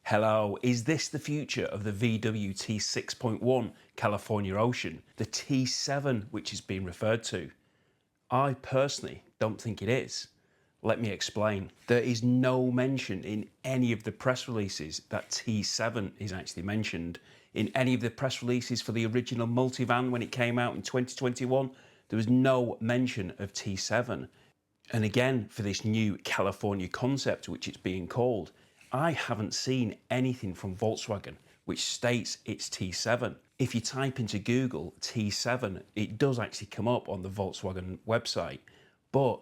Hello, is this the future of the VW T6.1 California Ocean, the T7 which is being referred to? I personally don't think it is. Let me explain. There is no mention in any of the press releases that T7 is actually mentioned. In any of the press releases for the original Multivan when it came out in 2021, there was no mention of T7. And again, for this new California concept, which it's being called, I haven't seen anything from Volkswagen which states it's T7. If you type into Google T7, it does actually come up on the Volkswagen website. But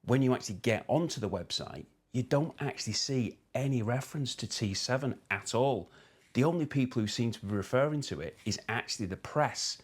when you actually get onto the website, you don't actually see any reference to T7 at all. The only people who seem to be referring to it is actually the press.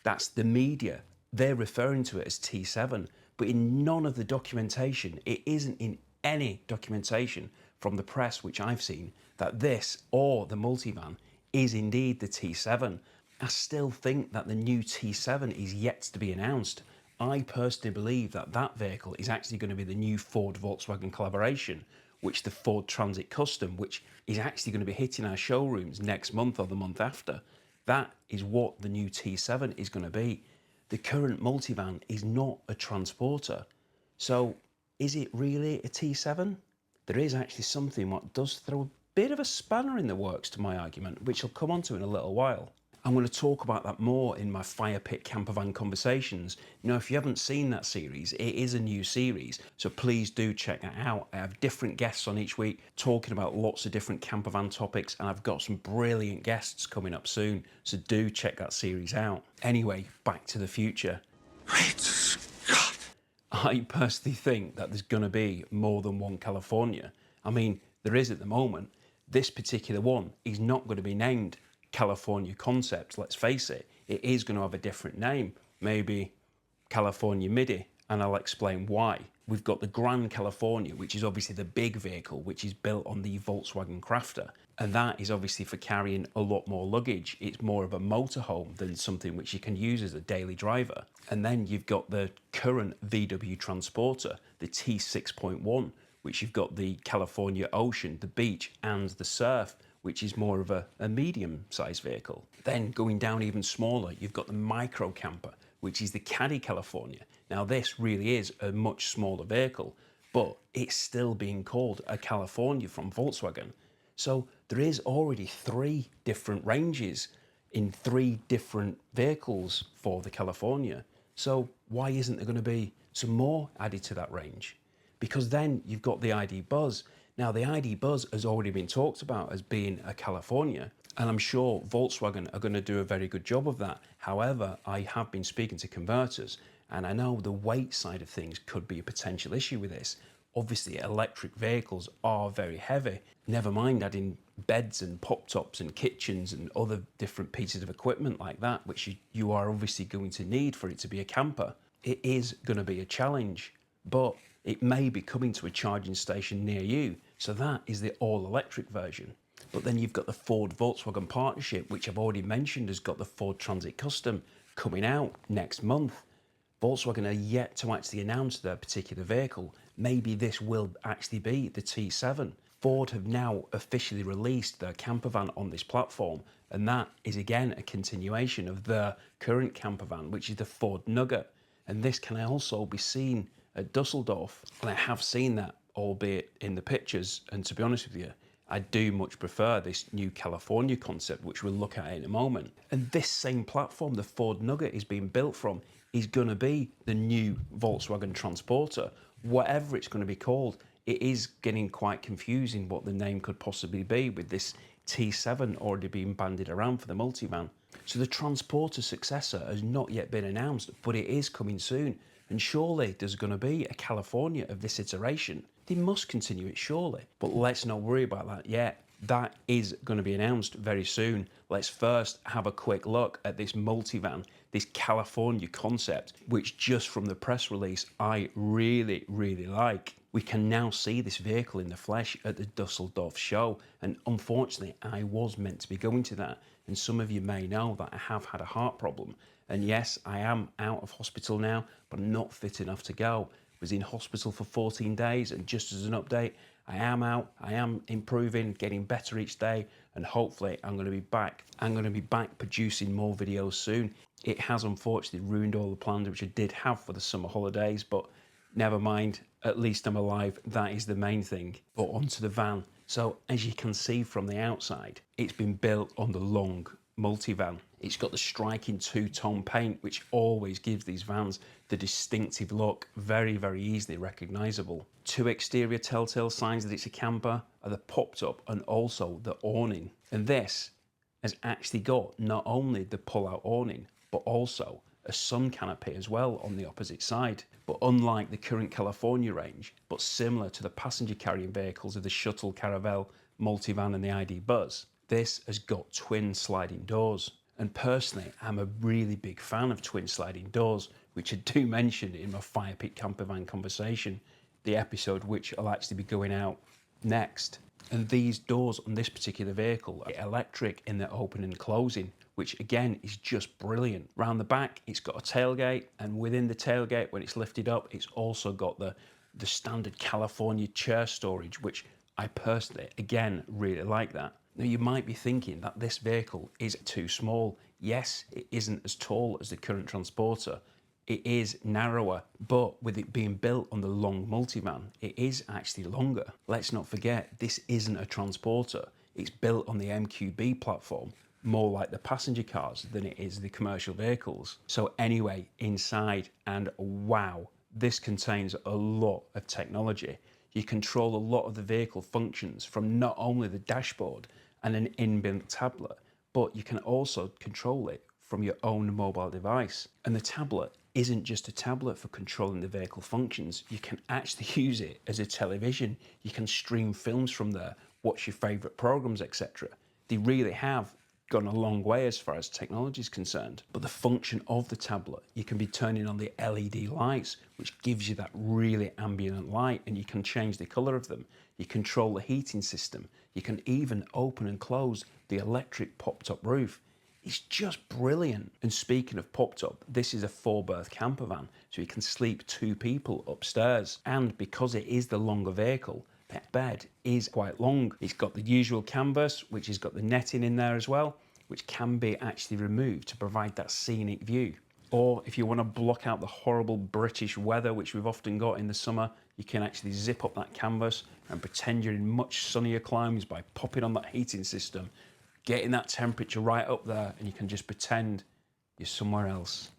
That's the media. They're referring to it as T7, but in none of the documentation, it isn't in any documentation from the press which I've seen that this or the Multivan is indeed the T7. I still think that the new T7 is yet to be announced. I personally believe that that vehicle is actually going to be the new Ford-Volkswagen collaboration, which the Ford Transit Custom, which is actually going to be hitting our showrooms next month or the month after. That is what the new T7 is going to be. The current Multivan is not a transporter. So is it really a T7? There is actually something what does throw a bit of a spanner in the works to my argument, which I'll come on to in a little while. I'm going to talk about that more in my Fire Pit Campervan Conversations. You know, if you haven't seen that series, it is a new series, so please do check that out. I have different guests on each week talking about lots of different campervan topics, and I've got some brilliant guests coming up soon, so do check that series out. Anyway, back to the future. Great Scott! I personally think that there's going to be more than one California. I mean, there is at the moment. This particular one is not going to be named California Concept, let's face it. It is going to have a different name, maybe California Midi, and I'll explain why. We've got the Grand California, which is obviously the big vehicle, which is built on the Volkswagen Crafter, and that is obviously for carrying a lot more luggage. It's more of a motorhome than something which you can use as a daily driver. And then you've got the current VW Transporter, the T6.1, which you've got the California Ocean, the beach, and the surf, which is more of a medium-sized vehicle. Then going down even smaller, you've got the micro camper, which is the Caddy California. Now this really is a much smaller vehicle, but it's still being called a California from Volkswagen. So there is already 3 different ranges in 3 different vehicles for the California. So why isn't there going to be some more added to that range? Because then you've got the ID Buzz. Now, the ID Buzz has already been talked about as being a California, and I'm sure Volkswagen are going to do a very good job of that. However, I have been speaking to converters, and I know the weight side of things could be a potential issue with this. Obviously, electric vehicles are very heavy, never mind adding beds and pop-tops and kitchens and other different pieces of equipment like that, which you are obviously going to need for it to be a camper. It is going to be a challenge, but it may be coming to a charging station near you. So that is the all-electric version. But then you've got the Ford-Volkswagen partnership, which I've already mentioned has got the Ford Transit Custom coming out next month. Volkswagen are yet to actually announce their particular vehicle. Maybe this will actually be the T7. Ford have now officially released their campervan on this platform, and that is again a continuation of their current campervan, which is the Ford Nugget. And this can also be seen at Düsseldorf, and I have seen that, albeit in the pictures, and to be honest with you, I do much prefer this new California concept, which we'll look at in a moment. And this same platform the Ford Nugget is being built from is going to be the new Volkswagen Transporter. Whatever it's going to be called, it is getting quite confusing what the name could possibly be with this T7 already being bandied around for the Multivan. So the Transporter successor has not yet been announced, but it is coming soon. And surely there's going to be a California of this iteration. They must continue it surely. But let's not worry about that yet. That is going to be announced very soon. Let's first have a quick look at this Multivan, this California concept, which just from the press release, I really, really like. We can now see this vehicle in the flesh at the Düsseldorf show. And unfortunately, I was meant to be going to that. And some of you may know that I have had a heart problem. And yes, I am out of hospital now, but I'm not fit enough to go. Was in hospital for 14 days, and just as an update, I am out, I am improving, getting better each day, and hopefully I'm going to be back. I'm going to be back producing more videos soon. It has unfortunately ruined all the plans which I did have for the summer holidays, but never mind, at least I'm alive. That is the main thing. But onto the van. So as you can see from the outside, it's been built on the long Multivan. It's got the striking two-tone paint, which always gives these vans the distinctive look, very, very easily recognisable. Two exterior telltale signs that it's a camper are the popped up and also the awning. And this has actually got not only the pull-out awning, but also a sun canopy as well on the opposite side. But unlike the current California range, but similar to the passenger carrying vehicles of the Shuttle, Caravan, Multivan and the ID Buzz, this has got twin sliding doors. And personally, I'm a really big fan of twin sliding doors, which I do mention in my Fire Pit Campervan conversation, the episode which will actually be going out next. And these doors on this particular vehicle are electric in their opening and closing, which again is just brilliant. Round the back, it's got a tailgate, and within the tailgate, when it's lifted up, it's also got the standard California chair storage, which I personally, again, really like that. Now, you might be thinking that this vehicle is too small. Yes, it isn't as tall as the current Transporter. It is narrower, but with it being built on the long Multivan, it is actually longer. Let's not forget, this isn't a Transporter. It's built on the MQB platform, more like the passenger cars than it is the commercial vehicles. So anyway, inside, and wow, this contains a lot of technology. You control a lot of the vehicle functions from not only the dashboard and an inbuilt tablet, but you can also control it from your own mobile device. And the tablet isn't just a tablet for controlling the vehicle functions. You can actually use it as a television. You can stream films from there, watch your favorite programs, etc. They really have gone a long way as far as technology is concerned. But the function of the tablet, you can be turning on the LED lights, which gives you that really ambient light, and you can change the color of them. You control the heating system. You can even open and close the electric pop-top roof. It's just brilliant. And speaking of pop-top, this is a 4-berth camper van, so you can sleep 2 people upstairs. And because it is the longer vehicle, that bed is quite long. It's got the usual canvas, which has got the netting in there as well, which can be actually removed to provide that scenic view. Or if you want to block out the horrible British weather, which we've often got in the summer, you can actually zip up that canvas and pretend you're in much sunnier climes by popping on that heating system, getting that temperature right up there, and you can just pretend you're somewhere else.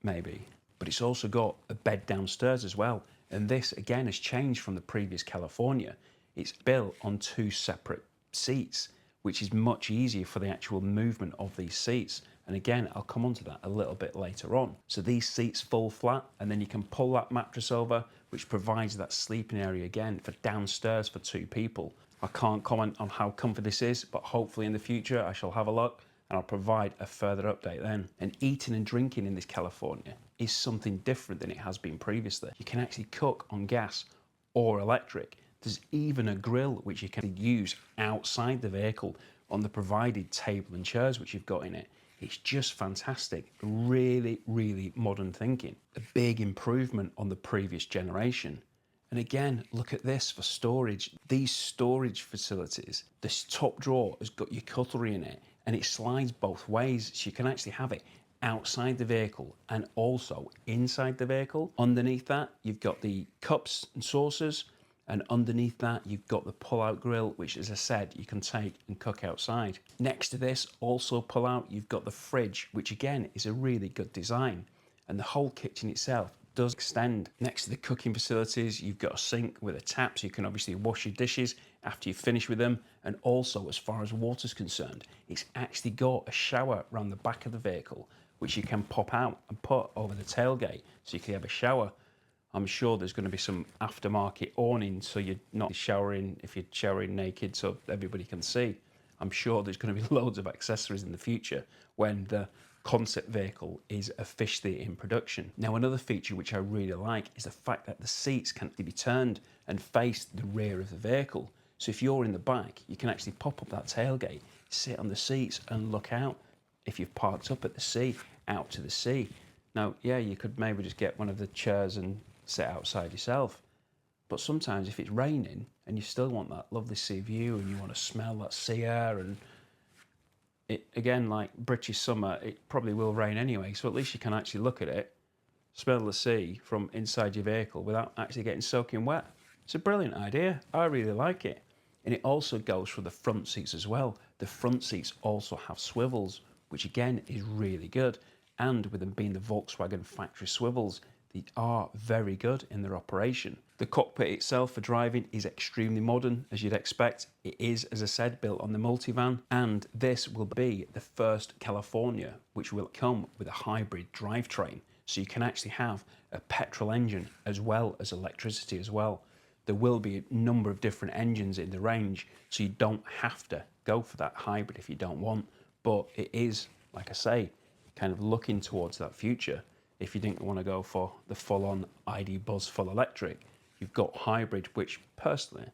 Maybe. But it's also got a bed downstairs as well. And this, again, has changed from the previous California. It's built on 2 separate seats, which is much easier for the actual movement of these seats. And again, I'll come onto that a little bit later on. So these seats fall flat, and then you can pull that mattress over, which provides that sleeping area again for downstairs for 2 people. I can't comment on how comfy this is, but hopefully in the future I shall have a look and I'll provide a further update then. And eating and drinking in this California is something different than it has been previously. You can actually cook on gas or electric. There's even a grill which you can use outside the vehicle on the provided table and chairs which you've got in it. It's just fantastic. Really, really modern thinking. A big improvement on the previous generation. And again, look at this for storage. These storage facilities, this top drawer has got your cutlery in it, and it slides both ways, so you can actually have it outside the vehicle and also inside the vehicle. Underneath that, you've got the cups and saucers, and underneath that, you've got the pull-out grill, which, as I said, you can take and cook outside. Next to this, also pull out, you've got the fridge, which again is a really good design. And the whole kitchen itself does extend. Next to the cooking facilities, you've got a sink with a tap, so you can obviously wash your dishes after you finish with them. And also, as far as water's concerned, it's actually got a shower around the back of the vehicle, which you can pop out and put over the tailgate, so you can have a shower. I'm sure there's going to be some aftermarket awning, so you're not showering if you're showering naked, so everybody can see. I'm sure there's going to be loads of accessories in the future when the concept vehicle is officially in production. Now, another feature which I really like is the fact that the seats can be turned and face the rear of the vehicle. So if you're in the back, you can actually pop up that tailgate, sit on the seats and look out. If you've parked up at the sea, out to the sea. Now, yeah, you could maybe just get one of the chairs and sit outside yourself. But sometimes if it's raining and you still want that lovely sea view and you want to smell that sea air, and it, again, like British summer, it probably will rain anyway, so at least you can actually look at it, smell the sea from inside your vehicle without actually getting soaking wet. It's a brilliant idea. I really like it. And it also goes for the front seats as well. The front seats also have swivels, which again is really good. And with them being the Volkswagen factory swivels, they are very good in their operation. The cockpit itself for driving is extremely modern, as you'd expect. It is, as I said, built on the Multivan, and this will be the first California which will come with a hybrid drivetrain. So you can actually have a petrol engine as well as electricity as well. There will be a number of different engines in the range, so you don't have to go for that hybrid if you don't want. But it is, like I say, kind of looking towards that future. If you didn't want to go for the full-on ID Buzz full electric, you've got hybrid, which personally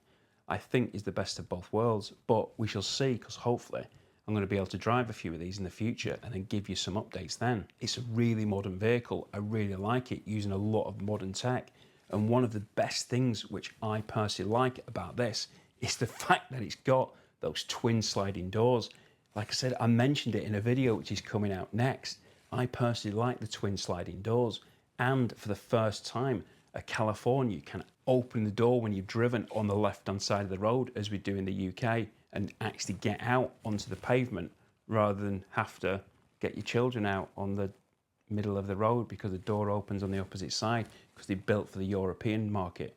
I think is the best of both worlds. But we shall see, because hopefully I'm going to be able to drive a few of these in the future and then give you some updates then. It's a really modern vehicle. I really like it, using a lot of modern tech. And one of the best things which I personally like about this is the fact that it's got those twin sliding doors. Like I said, I mentioned it in a video which is coming out next. I personally like the twin sliding doors. And for the first time, a California can open the door when you've driven on the left-hand side of the road, as we do in the UK, and actually get out onto the pavement rather than have to get your children out on the middle of the road because the door opens on the opposite side, because they're built for the European market.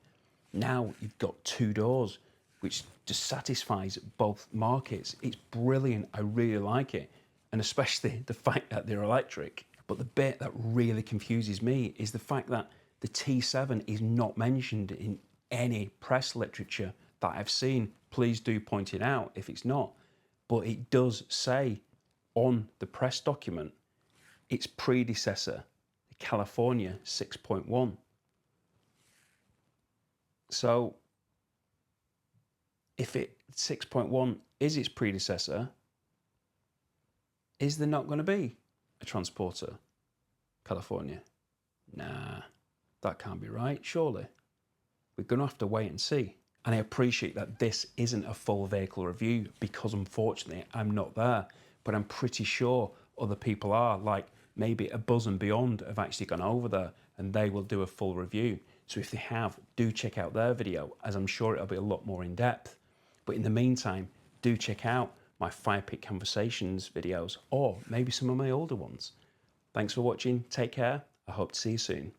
Now you've got two doors, which just satisfies both markets. It's brilliant. I really like it. And especially the fact that they're electric. But the bit that really confuses me is the fact that the T7 is not mentioned in any press literature that I've seen. Please do point it out if it's not. But it does say on the press document its predecessor, the California 6.1. So if 6.1 is its predecessor, is there not going to be a Transporter California? Nah, that can't be right, surely. We're going to have to wait and see. And I appreciate that this isn't a full vehicle review because unfortunately I'm not there, but I'm pretty sure other people are, like maybe a Buzz and Beyond have actually gone over there and they will do a full review. So if they have, do check out their video, as I'm sure it'll be a lot more in depth. But in the meantime, do check out my Fire Pit Conversations videos, or maybe some of my older ones. Thanks for watching, take care, I hope to see you soon.